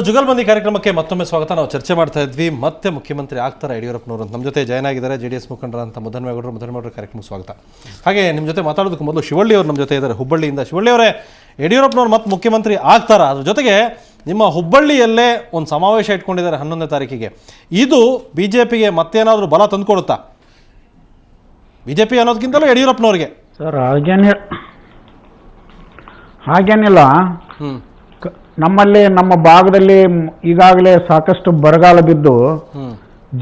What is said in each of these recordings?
ಜುಗಲ್ಬಂದಿ ಕಾರ್ಯಕ್ರಮಕ್ಕೆ ಮತ್ತೊಮ್ಮೆ ಸ್ವಾಗತ. ನಾವು ಚರ್ಚೆ ಮಾಡ್ತಾ ಇದ್ವಿ ಮತ್ತೆ ಮುಖ್ಯಮಂತ್ರಿ ಆಗ್ತಾರೆ ಯಡಿಯೂರಪ್ಪನವರು ಅಂತ. ನಮ್ಮ ಜೊತೆ ಜಾಯ್ನ್ ಆಗಿದ್ದಾರೆ JDS ಮುಖಂಡರಂತ ಮುದ್ದನ್ಮೇಗೌಡರು ಕಾರ್ಯಕ್ರಮಕ್ಕೆ ಸ್ವಾಗತ. ಹಾಗೆ ನಿಮ್ಮ ಜೊತೆ ಮಾತಾಡೋದಕ್ಕೆ ಮೊದಲು ಶಿವಳ್ಳಿ ಅವರು ನಮ್ಮ ಜೊತೆ ಇದ್ದಾರೆ ಹುಬ್ಬಳ್ಳಿಯಿಂದ. ಶಿವಳ್ಳಿ ಅವರೇ, ಯಡಿಯೂರಪ್ಪನವರು ಮತ್ತೆ ಮುಖ್ಯಮಂತ್ರಿ ಆಗ್ತಾರಾ? ಅದ್ರ ಜೊತೆಗೆ ನಿಮ್ಮ ಹುಬ್ಬಳ್ಳಿಯಲ್ಲೇ ಒಂದು ಸಮಾವೇಶ ಇಟ್ಕೊಂಡಿದ್ದಾರೆ 11ನೇ ತಾರೀಕಿಗೆ. ಇದು BJPಗೆ ಮತ್ತೇನಾದರೂ ಬಲ ತಂದುಕೊಡುತ್ತಾ? BJP ಅನ್ನೋದಕ್ಕಿಂತಲೂ ಯಡಿಯೂರಪ್ಪನವ್ರಿಗೆ ಸರ್ ಹಾಗೇನಿಲ್ಲ. ನಮ್ಮಲ್ಲಿ ನಮ್ಮ ಭಾಗದಲ್ಲಿ ಈಗಾಗಲೇ ಸಾಕಷ್ಟು ಬರಗಾಲ ಬಿದ್ದು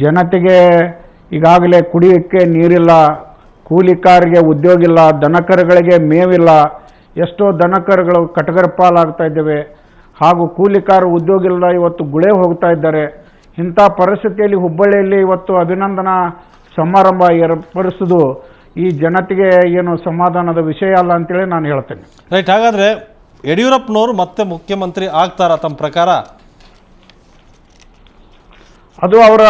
ಜನತೆಗೆ ಈಗಾಗಲೇ ಕುಡಿಯೋಕ್ಕೆ ನೀರಿಲ್ಲ, ಕೂಲಿಕಾರರಿಗೆ ಉದ್ಯೋಗ ಇಲ್ಲ, ದನಕರುಗಳಿಗೆ ಮೇವಿಲ್ಲ. ಎಷ್ಟೋ ದನಕರುಗಳು ಕಟಕರ ಪಾಲಾಗ್ತಾ ಇದ್ದೇವೆ, ಹಾಗೂ ಕೂಲಿಕಾರ ಉದ್ಯೋಗ ಇಲ್ಲ, ಇವತ್ತು ಗುಳೆ ಹೋಗ್ತಾ ಇದ್ದಾರೆ. ಇಂಥ ಪರಿಸ್ಥಿತಿಯಲ್ಲಿ ಹುಬ್ಬಳ್ಳಿಯಲ್ಲಿ ಇವತ್ತು ಅಭಿನಂದನಾ ಸಮಾರಂಭ ಏರ್ಪಡಿಸೋದು ಈ ಜನತೆಗೆ ಏನು ಸಮಾಧಾನದ ವಿಷಯ ಅಲ್ಲ ಅಂತೇಳಿ ನಾನು ಹೇಳ್ತೇನೆ. ರೈಟ್. ಹಾಗಾದರೆ ಯಡಿಯೂರಪ್ಪನವರು ಮತ್ತೆ ಮುಖ್ಯಮಂತ್ರಿ ಆಗ್ತಾರ ತಮ್ಮ ಪ್ರಕಾರ? ಅದು ಅವರ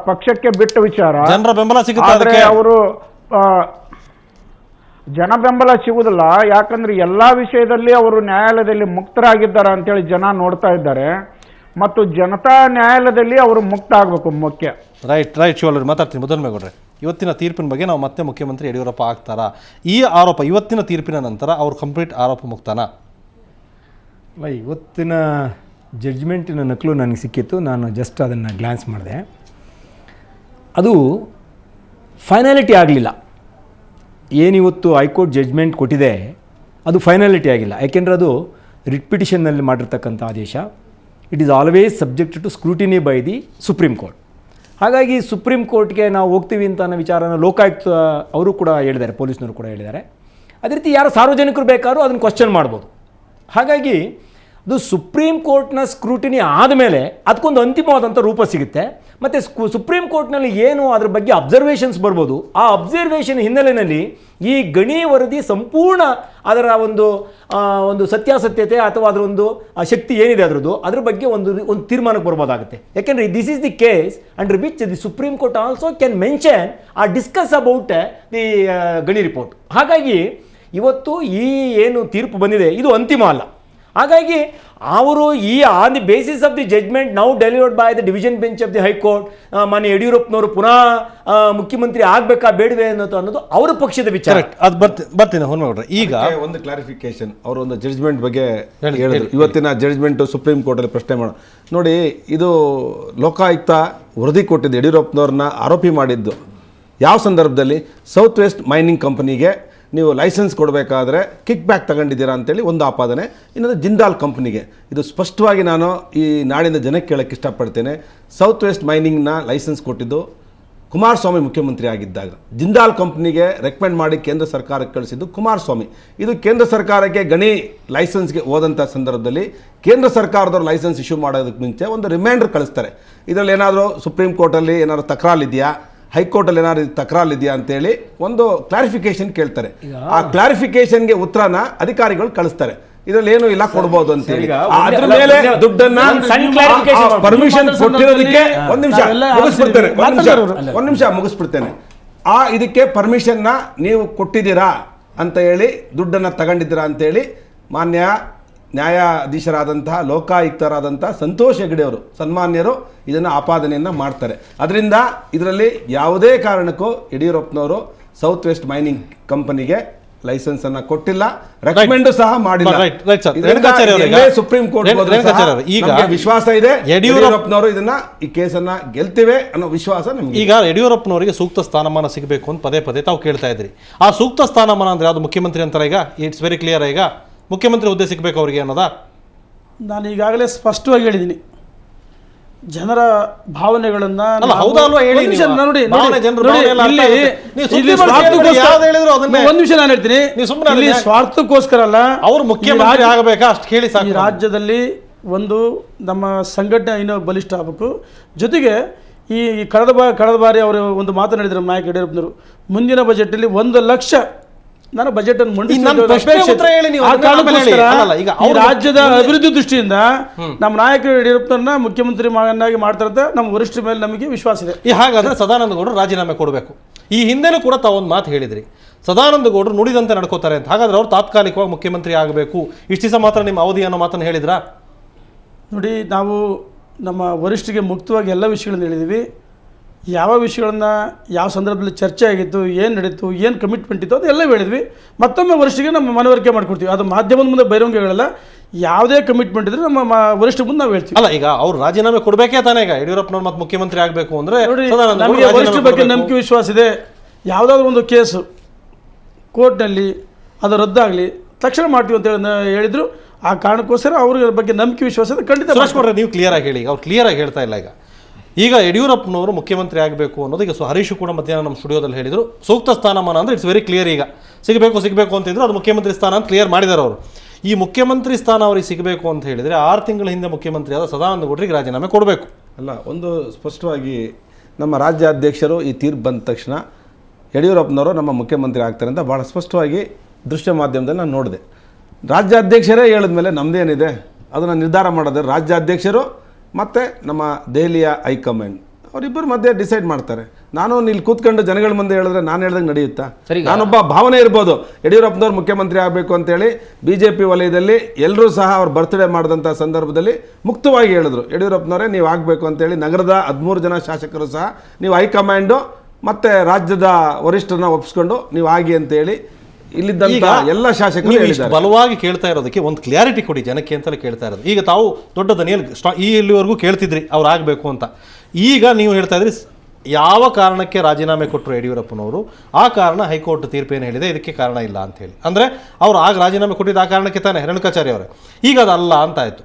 ಪಕ್ಷಕ್ಕೆ ಬಿಟ್ಟ ವಿಚಾರ. ಜನರ ಬೆಂಬಲ ಸಿಗುತ್ತೆ? ಅವರು ಜನ ಬೆಂಬಲ ಸಿಗುವುದಿಲ್ಲ. ಯಾಕಂದ್ರೆ ಎಲ್ಲಾ ವಿಷಯದಲ್ಲಿ ಅವರು ನ್ಯಾಯಾಲಯದಲ್ಲಿ ಮುಕ್ತರಾಗಿದ್ದಾರೆ ಅಂತೇಳಿ ಜನ ನೋಡ್ತಾ ಇದ್ದಾರೆ, ಮತ್ತು ಜನತಾ ನ್ಯಾಯಾಲಯದಲ್ಲಿ ಅವರು ಮುಕ್ತ ಆಗಬೇಕು ಮುಖ್ಯ. ರೈಟ್. ಶಿವಳ್ಳಿ ಮಾತಾಡ್ತೀನಿ. ಮುದ್ದನ್ಮೇಗೌಡ್ರೆ, ಇವತ್ತಿನ ತೀರ್ಪಿನ ಬಗ್ಗೆ ನಾವು ಮತ್ತೆ ಮುಖ್ಯಮಂತ್ರಿ ಯಡಿಯೂರಪ್ಪ ಆಗ್ತಾರಾ? ಈ ಆರೋಪ ಇವತ್ತಿನ ತೀರ್ಪಿನ ನಂತರ ಅವರು ಕಂಪ್ಲೀಟ್ ಆರೋಪ ಮುಕ್ತನಾ? ಇವತ್ತಿನ ಜಡ್ಜ್ಮೆಂಟಿನ ನಕಲು ನನಗೆ ಸಿಕ್ಕಿತ್ತು. ನಾನು ಜಸ್ಟ್ ಅದನ್ನು ಗ್ಲಾನ್ಸ್ ಮಾಡಿದೆ. ಅದು ಫೈನಾಲಿಟಿ ಆಗಲಿಲ್ಲ. ಏನಿವತ್ತು ಹೈಕೋರ್ಟ್ ಜಡ್ಜ್ಮೆಂಟ್ ಕೊಟ್ಟಿದೆ ಅದು ಫೈನಾಲಿಟಿ ಆಗಿಲ್ಲ. ಯಾಕೆಂದರೆ ಅದು ರಿಟ್ ಪಿಟಿಷನ್ನಲ್ಲಿ ಮಾಡಿರ್ತಕ್ಕಂಥ ಆದೇಶ. It is always subject to scrutiny by the Supreme Court. ಹಾಗಾಗಿ ಸುಪ್ರೀಂ ಕೋರ್ಟ್ಗೆ ನಾವು ಹೋಗ್ತೀವಿ ಅಂತ ಅನ್ನೋ ವಿಚಾರನ ಲೋಕಾಯುಕ್ತ ಅವರು ಕೂಡ ಹೇಳಿದ್ದಾರೆ, ಪೊಲೀಸ್ನವರು ಕೂಡ ಹೇಳಿದ್ದಾರೆ. ಅದೇ ರೀತಿ ಯಾರು ಸಾರ್ವಜನಿಕರು ಬೇಕಾದ್ರೂ ಅದನ್ನು ಕ್ವಶನ್ ಮಾಡ್ಬೋದು. ಹಾಗಾಗಿ ಅದು ಸುಪ್ರೀಂ ಕೋರ್ಟ್ನ ಸ್ಕ್ರೂಟಿನಿ ಆದಮೇಲೆ ಅದಕ್ಕೊಂದು ಅಂತಿಮವಾದಂಥ ರೂಪ ಸಿಗುತ್ತೆ. ಮತ್ತು ಸುಪ್ರೀಂ ಕೋರ್ಟ್ನಲ್ಲಿ ಏನು ಅದ್ರ ಬಗ್ಗೆ ಅಬ್ಸರ್ವೇಷನ್ಸ್ ಬರ್ಬೋದು, ಆ ಅಬ್ಸರ್ವೇಷನ್ ಹಿನ್ನೆಲೆಯಲ್ಲಿ ಈ ಗಣಿ ವರದಿ ಸಂಪೂರ್ಣ ಅದರ ಒಂದು ಸತ್ಯಾಸತ್ಯತೆ ಅಥವಾ ಅದರ ಒಂದು ಶಕ್ತಿ ಏನಿದೆ ಅದ್ರ ಬಗ್ಗೆ ಒಂದು ತೀರ್ಮಾನಕ್ಕೆ ಬರ್ಬೋದಾಗುತ್ತೆ. ಯಾಕೆಂದರೆ this is the case under which the Supreme Court also can mention or discuss about the ಗಣಿ ರಿಪೋರ್ಟ್. ಹಾಗಾಗಿ ಇವತ್ತು ಈ ಏನು ತೀರ್ಪು ಬಂದಿದೆ ಇದು ಅಂತಿಮ ಅಲ್ಲ. ಹಾಗಾಗಿ ಅವರು on the basis of the judgment now delivered by the division bench of the High Court, ಮಾನ್ಯ ಯಡಿಯೂರಪ್ಪನವರು ಪುನಃ ಮುಖ್ಯಮಂತ್ರಿ ಆಗಬೇಕಾ ಬೇಡವೇ ಅನ್ನೋದು ಅವರ ಪಕ್ಷದ ವಿಚಾರ. ಅದು ಬರ್ತೀನಿ ಹೊನ್ಮೇಗೌಡ್ರೆ. ಈಗ ಒಂದು ಕ್ಲಾರಿಫಿಕೇಶನ್, ಅವರು ಒಂದು ಜಡ್ಜ್ಮೆಂಟ್ ಬಗ್ಗೆ ಹೇಳಿದ್ರು. ಇವತ್ತಿನ ಜಡ್ಜ್ಮೆಂಟ್ ಸುಪ್ರೀಂ ಕೋರ್ಟಲ್ಲಿ ಪ್ರಶ್ನೆ ನೋಡಿ, ಇದು ಲೋಕಾಯುಕ್ತ ವರದಿ ಕೊಟ್ಟಿದ್ದು ಯಡಿಯೂರಪ್ಪನವ್ರನ್ನ ಆರೋಪಿ ಮಾಡಿದ್ದು ಯಾವ ಸಂದರ್ಭದಲ್ಲಿ? ಸೌತ್ ವೆಸ್ಟ್ ಮೈನಿಂಗ್ ಕಂಪನಿಗೆ ನೀವು ಲೈಸೆನ್ಸ್ ಕೊಡಬೇಕಾದ್ರೆ ಕಿಕ್ ಬ್ಯಾಕ್ ತಗೊಂಡಿದ್ದೀರಾ ಅಂತೇಳಿ ಒಂದು ಆಪಾದನೆ. ಇನ್ನೊಂದು ಜಿಂದಾಲ್ ಕಂಪ್ನಿಗೆ. ಇದು ಸ್ಪಷ್ಟವಾಗಿ ನಾನು ಈ ನಾಡಿನ ಜನಕ್ಕೆ ಕೇಳೋಕ್ಕೆ ಇಷ್ಟಪಡ್ತೇನೆ. ಸೌತ್ ವೆಸ್ಟ್ ಮೈನಿಂಗ್ನ ಲೈಸೆನ್ಸ್ ಕೊಟ್ಟಿದ್ದು ಕುಮಾರಸ್ವಾಮಿ ಮುಖ್ಯಮಂತ್ರಿ ಆಗಿದ್ದಾಗ. ಜಿಂದಾಲ್ ಕಂಪ್ನಿಗೆ ರೆಕಮೆಂಡ್ ಮಾಡಿ ಕೇಂದ್ರ ಸರ್ಕಾರಕ್ಕೆ ಕಳಿಸಿದ್ದು ಕುಮಾರಸ್ವಾಮಿ. ಇದು ಕೇಂದ್ರ ಸರ್ಕಾರಕ್ಕೆ ಗಣಿ ಲೈಸೆನ್ಸ್ಗೆ ಹೋದಂಥ ಸಂದರ್ಭದಲ್ಲಿ ಕೇಂದ್ರ ಸರ್ಕಾರದವ್ರು ಲೈಸೆನ್ಸ್ ಇಶ್ಯೂ ಮಾಡೋದಕ್ಕೆ ಮುಂಚೆ ಒಂದು ರಿಮೈಂಡರ್ ಕಳಿಸ್ತಾರೆ. ಇದರಲ್ಲಿ ಏನಾದರೂ ಸುಪ್ರೀಂ ಕೋರ್ಟಲ್ಲಿ ಏನಾದರೂ ತಕರಾರಿದೆಯಾ, ಹೈಕೋರ್ಟಲ್ಲಿ ಏನಾದ್ರು ತಕರಾರಿದೆಯಾ ಅಂತೇಳಿ ಒಂದು ಕ್ಲಾರಿಫಿಕೇಶನ್ ಕೇಳ್ತಾರೆ. ಆ ಕ್ಲಾರಿಫಿಕೇಶನ್ಗೆ ಉತ್ತರನ ಅಧಿಕಾರಿಗಳು ಕಳಿಸ್ತಾರೆ. ಇದರಲ್ಲಿ ಏನು ಇಲ್ಲ ಕೊಡ್ಬೋದು ಅಂತ ಹೇಳಿ. ಅದ್ರ ಮೇಲೆ ದುಡ್ಡನ್ನ ಪರ್ಮಿಷನ್ ಕೊಟ್ಟಿರೋದಕ್ಕೆ ಒಂದ್ ನಿಮಿಷ ಮುಗಿಸ್ಬಿಡ್ತೇನೆ. ಇದಕ್ಕೆ ಪರ್ಮಿಷನ್ನ ನೀವು ಕೊಟ್ಟಿದ್ದೀರಾ ಅಂತ ಹೇಳಿ, ದುಡ್ಡನ್ನ ತಗೊಂಡಿದ್ದೀರಾ ಅಂತೇಳಿ ಮಾನ್ಯ ನ್ಯಾಯಾಧೀಶರಾದಂತಹ ಲೋಕಾಯುಕ್ತರಾದಂಥ ಸಂತೋಷ್ ಹೆಗ್ಡೆ ಅವರು ಸನ್ಮಾನ್ಯರು ಇದನ್ನು ಆಪಾದನೆಯನ್ನು ಮಾಡ್ತಾರೆ. ಅದರಿಂದ ಇದರಲ್ಲಿ ಯಾವುದೇ ಕಾರಣಕ್ಕೂ ಯಡಿಯೂರಪ್ಪನವರು ಸೌತ್ ವೆಸ್ಟ್ ಮೈನಿಂಗ್ ಕಂಪನಿಗೆ ಲೈಸೆನ್ಸ್ ಅನ್ನ ಕೊಟ್ಟಿಲ್ಲ, ರೆಕಮೆಂಡ್ ಸಹ ಮಾಡಿಲ್ಲ. ಸುಪ್ರೀಂ ಕೋರ್ಟ್ ಈಗ ವಿಶ್ವಾಸ ಇದೆ ಯಡಿಯೂರಪ್ಪನವರು ಈ ಕೇಸನ್ನ ಗೆಲ್ತಿವೆ ಅನ್ನೋ ವಿಶ್ವಾಸ ನಮಗೆ. ಈಗ ಯಡಿಯೂರಪ್ಪನವರಿಗೆ ಸೂಕ್ತ ಸ್ಥಾನಮಾನ ಸಿಗಬೇಕು ಅಂತ ಪದೇ ಪದೇ ತಾವು ಕೇಳ್ತಾ ಇದ್ರಿ. ಆ ಸೂಕ್ತ ಸ್ಥಾನಮಾನ ಅಂದ್ರೆ ಯಾವುದು? ಮುಖ್ಯಮಂತ್ರಿ ಅಂತಾರೆ. ಈಗ ಇಟ್ಸ್ ವೆರಿ ಕ್ಲಿಯರ್. ಈಗ ಮುಖ್ಯಮಂತ್ರಿ ಹುದ್ದೆ ಸಿಗಬೇಕು ಅವರಿಗೆ ಅನ್ನೋದಾ? ನಾನು ಈಗಾಗಲೇ ಸ್ಪಷ್ಟವಾಗಿ ಹೇಳಿದ್ದೀನಿ. ಜನರ ಭಾವನೆಗಳನ್ನ ಒಂದು ವಿಷಯ ನಾನು ಹೇಳ್ತೀನಿ, ಇಲ್ಲಿ ಸ್ವಾರ್ಥಕ್ಕೋಸ್ಕರ ಅಲ್ಲ, ಅವರು ಮುಖ್ಯಮಂತ್ರಿ ಆಗಬೇಕಾ ಅಷ್ಟು ಹೇಳಿ ಸಾಕು. ಈ ರಾಜ್ಯದಲ್ಲಿ ಒಂದು ನಮ್ಮ ಸಂಘಟನೆ ಇನ್ನೂ ಬಲಿಷ್ಠ ಆಗಬೇಕು. ಜೊತೆಗೆ ಈ ಕಳೆದ ಬಾರಿ ಅವರು ಒಂದು ಮಾತನಾಡಿದ್ರು ನಾಯಕ ಯಡಿಯೂರಪ್ಪನವರು, ಮುಂದಿನ ಬಜೆಟಲ್ಲಿ 1 ಲಕ್ಷ ನಾನು ಬಜೆಟ್ ಅನ್ನು ರಾಜ್ಯದ ಅಭಿವೃದ್ಧಿ ದೃಷ್ಟಿಯಿಂದ ನಮ್ಮ ನಾಯಕರು ಯಡಿಯೂರಪ್ಪನನ್ನ ಮುಖ್ಯಮಂತ್ರಿ ಮಗನಾಗಿ ಮಾಡ್ತಾರಂತ ನಮ್ಮ ವರಿಷ್ಠರ ಮೇಲೆ ನಮಗೆ ವಿಶ್ವಾಸ ಇದೆ. ಹಾಗಾದ್ರೆ ಸದಾನಂದ ಗೌಡರು ರಾಜೀನಾಮೆ ಕೊಡಬೇಕು. ಈ ಹಿಂದೆನೂ ಕೂಡ ತಾವೊಂದು ಮಾತು ಹೇಳಿದ್ರಿ, ಸದಾನಂದ ಗೌಡರು ನುಡಿದಂತೆ ನಡ್ಕೋತಾರೆ ಅಂತ. ಹಾಗಾದ್ರೆ ಅವ್ರು ತಾತ್ಕಾಲಿಕವಾಗಿ ಮುಖ್ಯಮಂತ್ರಿ ಆಗಬೇಕು, ಇಷ್ಟು ದಿವಸ ಮಾತ್ರ ನಿಮ್ಮ ಅವಧಿ ಅನ್ನೋ ಮಾತನ್ನು ಹೇಳಿದ್ರಾ? ನೋಡಿ, ನಾವು ನಮ್ಮ ವರಿಷ್ಠರಿಗೆ ಮುಕ್ತವಾಗಿ ಎಲ್ಲ ವಿಷಯಗಳನ್ನು ಹೇಳಿದ್ದೀವಿ. ಯಾವ ವಿಷಯಗಳನ್ನು ಯಾವ ಸಂದರ್ಭದಲ್ಲಿ ಚರ್ಚೆ ಆಗಿತ್ತು, ಏನು ನಡೀತು, ಏನು ಕಮಿಟ್ಮೆಂಟ್ ಇತ್ತು ಅದೆಲ್ಲ ಹೇಳಿದ್ವಿ. ಮತ್ತೊಮ್ಮೆ ವರಿಷ್ಠರಿಗೆ ನಮ್ಮ ಮನವರಿಕೆ ಮಾಡ್ಕೊಡ್ತೀವಿ. ಅದು ಮಾಧ್ಯಮದ ಮುಂದೆ ಬಹಿರಂಗ ಹೇಳಲ್ಲ. ಯಾವುದೇ ಕಮಿಟ್ಮೆಂಟ್ ಇದ್ರೆ ನಮ್ಮ ವರಿಷ್ಠ ಮುಂದೆ ನಾವು ಹೇಳ್ತೀವಿ. ಅಲ್ಲ, ಈಗ ಅವ್ರು ರಾಜೀನಾಮೆ ಕೊಡಬೇಕೇ ತಾನೇ? ಈಗ ಯಡಿಯೂರಪ್ಪನವ್ರು ಮತ್ತೆ ಮುಖ್ಯಮಂತ್ರಿ ಆಗಬೇಕು ಅಂದರೆ ನೋಡಿ, ನಮಗೆ ವರಿಷ್ಠರ ಬಗ್ಗೆ ನಂಬಿಕೆ ವಿಶ್ವಾಸ ಇದೆ. ಯಾವುದಾದ್ರೂ ಒಂದು ಕೇಸು ಕೋರ್ಟ್ನಲ್ಲಿ ಅದು ರದ್ದಾಗಲಿ ತಕ್ಷಣ ಮಾಡ್ತೀವಿ ಅಂತ ಹೇಳಿದ್ರು. ಆ ಕಾರಣಕ್ಕೋಸ್ಕರ ಅವ್ರ ಬಗ್ಗೆ ನಂಬಿಕೆ ವಿಶ್ವಾಸ ಇದೆ. ಖಂಡಿತ ಸುರೇಶ್ ಕುಮಾರ್, ನೀವು ಕ್ಲಿಯರಾಗಿ ಹೇಳಿ. ಅವ್ರು ಕ್ಲಿಯರಾಗಿ ಹೇಳ್ತಾ ಇಲ್ಲ. ಈಗ ಯಡಿಯೂರಪ್ಪನವರು ಮುಖ್ಯಮಂತ್ರಿ ಆಗಬೇಕು ಅನ್ನೋದು ಈಗ ಹರೀಶ್ ಕೂಡ ಮಧ್ಯಾಹ್ನ ನಮ್ಮ ಸ್ಟುಡಿಯೋದಲ್ಲಿ ಹೇಳಿದರು. ಸೂಕ್ತ ಸ್ಥಾನಮಾನ ಅಂದರೆ ಇಟ್ಸ್ ವೆರಿ ಕ್ಲಿಯರ್. ಈಗ ಸಿಗಬೇಕು ಅಂತಿದ್ರು, ಅದು ಮುಖ್ಯಮಂತ್ರಿ ಸ್ಥಾನ ಅಂತ ಕ್ಲಿಯರ್ ಮಾಡಿದ್ದಾರೆ ಅವರು. ಈ ಮುಖ್ಯಮಂತ್ರಿ ಸ್ಥಾನ ಅವ್ರಿಗೆ ಸಿಗಬೇಕು ಅಂತ ಹೇಳಿದರೆ 6 ತಿಂಗಳ ಹಿಂದೆ ಮುಖ್ಯಮಂತ್ರಿ ಆದ ಸದಾನಂದ ಗೌಡರಿಗೆ ರಾಜೀನಾಮೆ ಕೊಡಬೇಕು. ಅಲ್ಲ, ಒಂದು ಸ್ಪಷ್ಟವಾಗಿ ನಮ್ಮ ರಾಜ್ಯಾಧ್ಯಕ್ಷರು ಈ ತೀರ್ಪು ಬಂದ ತಕ್ಷಣ ಯಡಿಯೂರಪ್ಪನವರು ನಮ್ಮ ಮುಖ್ಯಮಂತ್ರಿ ಆಗ್ತಾರೆ ಅಂತ ಭಾಳ ಸ್ಪಷ್ಟವಾಗಿ ದೃಶ್ಯ ಮಾಧ್ಯಮದಲ್ಲಿ ನಾನು ನೋಡಿದೆ. ರಾಜ್ಯಾಧ್ಯಕ್ಷರೇ ಹೇಳಿದ ಮೇಲೆ ನಮ್ಮದೇನಿದೆ, ಅದನ್ನು ನಿರ್ಧಾರ ಮಾಡೋದು ರಾಜ್ಯಾಧ್ಯಕ್ಷರು ಮತ್ತು ನಮ್ಮ ದೆಹಲಿಯ ಹೈಕಮಾಂಡ್ ಅವರಿಬ್ಬರ ಮಧ್ಯೆ ಡಿಸೈಡ್ ಮಾಡ್ತಾರೆ. ನಾನು ಇಲ್ಲಿ ಕೂತ್ಕೊಂಡು ಜನಗಳ ಮುಂದೆ ಹೇಳಿದ್ರೆ ನಾನು ಹೇಳ್ದಂಗೆ ನಡೆಯುತ್ತಾ? ನಾನೊಬ್ಬ ಭಾವನೆ ಇರ್ಬೋದು, ಯಡಿಯೂರಪ್ಪನವ್ರು ಮುಖ್ಯಮಂತ್ರಿ ಆಗಬೇಕು ಅಂತೇಳಿ BJP ವಲಯದಲ್ಲಿ ಎಲ್ಲರೂ ಸಹ ಅವ್ರ ಬರ್ತ್ಡೇ ಮಾಡಿದಂಥ ಸಂದರ್ಭದಲ್ಲಿ ಮುಕ್ತವಾಗಿ ಹೇಳಿದ್ರು, ಯಡಿಯೂರಪ್ಪನವರೇ ನೀವು ಆಗಬೇಕು ಅಂತೇಳಿ. ನಗರದ 13 ಜನ ಶಾಸಕರು ಸಹ ನೀವು ಹೈಕಮಾಂಡು ಮತ್ತು ರಾಜ್ಯದ ವರಿಷ್ಠರನ್ನ ಒಪ್ಪಿಸ್ಕೊಂಡು ನೀವು ಆಗಿ ಅಂತೇಳಿ ಇಲ್ಲಿದ್ದಂಥ ಎಲ್ಲ ಶಾಸಕರು ಹೇಳಿದ್ದಾರೆ. ಬಲವಾಗಿ ಕೇಳ್ತಾ ಇರೋದಕ್ಕೆ ಒಂದು ಕ್ಲಿಯಾರಿಟಿ ಕೊಡಿ ಜನಕ್ಕೆ ಅಂತಲೇ ಕೇಳ್ತಾ ಇರೋದು. ಈಗ ತಾವು ದೊಡ್ಡ ದನಿಯಲ್ಲಿ ಇಲ್ಲಿವರೆಗೂ ಕೇಳ್ತಿದ್ರಿ ಅವ್ರು ಆಗಬೇಕು ಅಂತ. ಈಗ ನೀವು ಹೇಳ್ತಾ ಇದ್ರಿ ಯಾವ ಕಾರಣಕ್ಕೆ ರಾಜೀನಾಮೆ ಕೊಟ್ಟರು ಯಡಿಯೂರಪ್ಪನವರು, ಆ ಕಾರಣ ಹೈಕೋರ್ಟ್ ತೀರ್ಪೇನು ಹೇಳಿದೆ, ಇದಕ್ಕೆ ಕಾರಣ ಇಲ್ಲ ಅಂತ ಹೇಳಿ. ಅಂದರೆ ಅವ್ರು ಆಗ ರಾಜೀನಾಮೆ ಕೊಟ್ಟಿದ್ದು ಆ ಕಾರಣಕ್ಕೆ ತಾನೇ, ರೇಣುಕಾಚಾರ್ಯ ಅವರೇ. ಈಗ ಅದಲ್ಲ ಅಂತ ಆಯಿತು.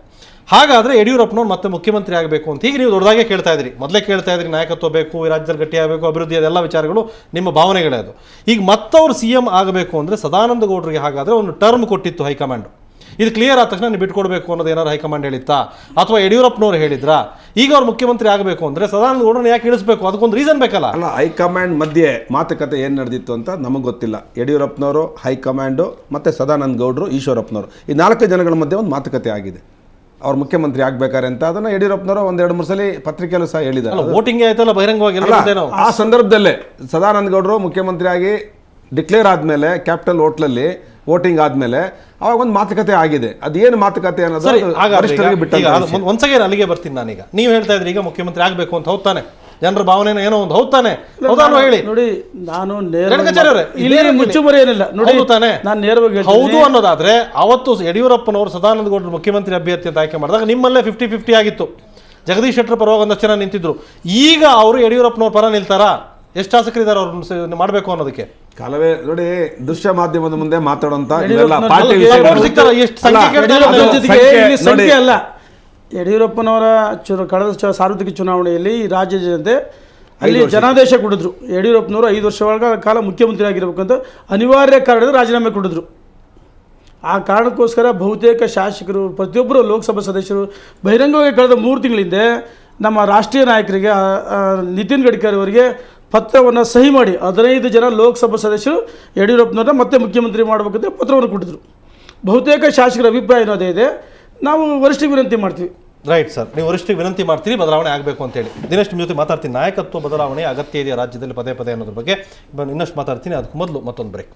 ಹಾಗಾದರೆ ಯಡಿಯೂರಪ್ಪನವ್ರು ಮತ್ತೆ ಮುಖ್ಯಮಂತ್ರಿ ಆಗಬೇಕು ಅಂತ ಈಗ ನೀವು ದೊಡ್ಡದಾಗೆ ಕೇಳ್ತಾ ಇದ್ರಿ. ಮೊದಲೇ ಕೇಳ್ತಾ ಇದ್ರಿ ನಾಯಕತ್ವ ಬೇಕು, ಈ ರಾಜ್ಯದಲ್ಲಿ ಗಟ್ಟಿಯಾಗಬೇಕು, ಅಭಿವೃದ್ಧಿ, ಅದೆಲ್ಲ ವಿಚಾರಗಳು ನಿಮ್ಮ ಭಾವನೆಗಳೇ. ಅದು ಈಗ ಮತ್ತವ್ರು CM ಆಗಬೇಕು ಅಂದರೆ ಸದಾನಂದ ಗೌಡರಿಗೆ ಹಾಗಾದರೆ ಒಂದು ಟರ್ಮ್ ಕೊಟ್ಟಿತ್ತು ಹೈಕಮಾಂಡ್. ಇದು ಕ್ಲಿಯರ್ ಆದ ತಕ್ಷಣ ನೀವು ಬಿಟ್ಕೊಡ್ಬೇಕು ಅನ್ನೋದು ಏನಾರು ಹೈಕಮಾಂಡ್ ಹೇಳಿತ್ತಾ, ಅಥವಾ ಯಡಿಯೂರಪ್ಪನವ್ರು ಹೇಳಿದ್ರಾ? ಈಗ ಅವ್ರು ಮುಖ್ಯಮಂತ್ರಿ ಆಗಬೇಕು ಅಂದರೆ ಸದಾನಂದ ಗೌಡರನ್ನ ಯಾಕೆ ಇಳಿಸ್ಬೇಕು? ಅದಕ್ಕೊಂದು ರೀಸನ್ ಬೇಕಲ್ಲ. ಅಲ್ಲ, ಹೈಕಮಾಂಡ್ ಮಧ್ಯೆ ಮಾತುಕತೆ ಏನು ನಡೆದಿತ್ತು ಅಂತ ನಮಗೆ ಗೊತ್ತಿಲ್ಲ. ಯಡಿಯೂರಪ್ಪನವರು, ಹೈಕಮಾಂಡು ಮತ್ತು ಸದಾನಂದ ಗೌಡರು, ಈಶ್ವರಪ್ಪನವರು, ಈ 4 ಜನಗಳ ಮಧ್ಯೆ ಒಂದು ಮಾತುಕತೆ ಆಗಿದೆ ಅವ್ರು ಮುಖ್ಯಮಂತ್ರಿ ಆಗ್ಬೇಕಾರೆ ಅಂತ. ಅದನ್ನು ಯಡಿಯೂರಪ್ಪನವರು 1-2-3 ಸಲ ಪತ್ರಿಕೆಯಲ್ಲೂ ಸಹ ಹೇಳಿದ್ದಾರೆ. ವೋಟಿಂಗ್ ಆಯ್ತಲ್ಲ ಬಹಿರಂಗವಾಗಿ. ಆ ಸಂದರ್ಭದಲ್ಲೇ ಸದಾನಂದ ಗೌಡರು ಮುಖ್ಯಮಂತ್ರಿಯಾಗಿ ಡಿಕ್ಲೇರ್ ಆದಮೇಲೆ ಕ್ಯಾಪಿಟಲ್ ಹೋಟ್ಲಲ್ಲಿ ವೋಟಿಂಗ್ ಆದಮೇಲೆ ಅವಾಗ ಒಂದು ಮಾತುಕತೆ ಆಗಿದೆ. ಅದೇನು ಮಾತುಕತೆ ಅನ್ನೋದು ವರಿಷ್ಠರಿಗೆ ಬಿಟ್ಟು ಒಂದ್ಸಗೆ ಅಲ್ಲಿಗೆ ಬರ್ತೀನಿ ನಾನೀಗ. ನೀವು ಹೇಳ್ತಾ ಇದ್ರಿ ಈಗ ಮುಖ್ಯಮಂತ್ರಿ ಆಗಬೇಕು ಅಂತ, ಹೌದಾನೆ? ಜನರ ಭಾವನೆ ಏನೋ ಒಂದು ಹೌದಾನೆ, ಹೌದಾನು ಹೇಳಿ. ನೋಡಿ, ನಾನು ಮುಚ್ಚುಮರೆ ಏನಿಲ್ಲ ನೋಡಿ, ನಾನು ನೇರವಾಗಿ ಹೌದು ಅನ್ನೋದಾದ್ರೆ ಅವತ್ತು ಯಡಿಯೂರಪ್ಪನವರು ಸದಾನಂದ ಗೌಡರು ಮುಖ್ಯಮಂತ್ರಿ ಅಭ್ಯರ್ಥಿ ಅಂತ ಆಯ್ಕೆ ಮಾಡಿದಾಗ ನಿಮ್ಮಲ್ಲೇ 50-50 ಆಗಿತ್ತು. ಜಗದೀಶ್ ಶೆಟ್ಟರ್ ಪರವಾಗಿ ಒಂದಷ್ಟು ಜನ ನಿಂತಿದ್ರು. ಈಗ ಅವರು ಯಡಿಯೂರಪ್ಪನವ್ರ ಪರ ನಿಲ್ತಾರಾ? ಎಷ್ಟು ಶಾಸಕರಿದ್ದಾರೆ ಅವ್ರನ್ನ ಮಾಡಬೇಕು ಅನ್ನೋದಕ್ಕೆ? ಕಾಲವೇ ನೋಡಿ, ದೃಶ್ಯ ಮಾಧ್ಯಮದ ಮುಂದೆ ಮಾತಾಡುವಂತ ಸಂಖ್ಯೆ ಅಲ್ಲ. ಯಡಿಯೂರಪ್ಪನವರ ಕಳೆದ ಸಾರ್ವತ್ರಿಕ ಚುನಾವಣೆಯಲ್ಲಿ ರಾಜ್ಯ ಜನತೆ ಅಲ್ಲಿ ಜನಾದೇಶ ಕೊಡಿದ್ರು. ಯಡಿಯೂರಪ್ಪನವರು 5 ವರ್ಷಗಳ ಕಾಲ ಮುಖ್ಯಮಂತ್ರಿ ಆಗಿರ್ಬೇಕಂತ ಅನಿವಾರ್ಯ ಕಾರಣದ ರಾಜೀನಾಮೆ ಕೊಡಿದ್ರು. ಆ ಕಾರಣಕ್ಕೋಸ್ಕರ ಬಹುತೇಕ ಶಾಸಕರು, ಪ್ರತಿಯೊಬ್ಬರು ಲೋಕಸಭಾ ಸದಸ್ಯರು ಬಹಿರಂಗವಾಗಿ ಕಳೆದ 3 ತಿಂಗಳ ಹಿಂದೆ ನಮ್ಮ ರಾಷ್ಟ್ರೀಯ ನಾಯಕರಿಗೆ ನಿತಿನ್ ಗಡ್ಕರಿ ಅವರಿಗೆ ಪತ್ರವನ್ನು ಸಹಿ ಮಾಡಿ 15 ಜನ ಲೋಕಸಭಾ ಸದಸ್ಯರು ಯಡಿಯೂರಪ್ಪನವ್ರನ್ನ ಮತ್ತೆ ಮುಖ್ಯಮಂತ್ರಿ ಮಾಡಬೇಕಂತ ಪತ್ರವನ್ನು ಕೊಟ್ಟಿದ್ರು. ಬಹುತೇಕ ಶಾಸಕರ ಅಭಿಪ್ರಾಯ ಅನ್ನೋದೇ ಇದೆ. ನಾವು ವರಿಷ್ಠರಿಗೆ ವಿನಂತಿ ಮಾಡ್ತೀವಿ. ರೈಟ್ ಸರ್, ನೀವು ವರಿಷ್ಠರಿಗೆ ವಿನಂತಿ ಮಾಡ್ತೀರಿ ಬದಲಾವಣೆ ಆಗಬೇಕು ಅಂತೇಳಿ. ದಿನೇಶ್ ನಿಮ್ಮ ಜೊತೆ ಮಾತಾಡ್ತೀನಿ. ನಾಯಕತ್ವ ಬದಲಾವಣೆ ಅಗತ್ಯ ಇದೆಯಾ ರಾಜ್ಯದಲ್ಲಿ ಪದೇ ಪದೇ ಅನ್ನೋದ್ರ ಬಗ್ಗೆ ಇನ್ನಷ್ಟು ಮಾತಾಡ್ತೀನಿ. ಅದಕ್ಕೆ ಮೊದಲು ಮತ್ತೊಂದು ಬ್ರೇಕ್.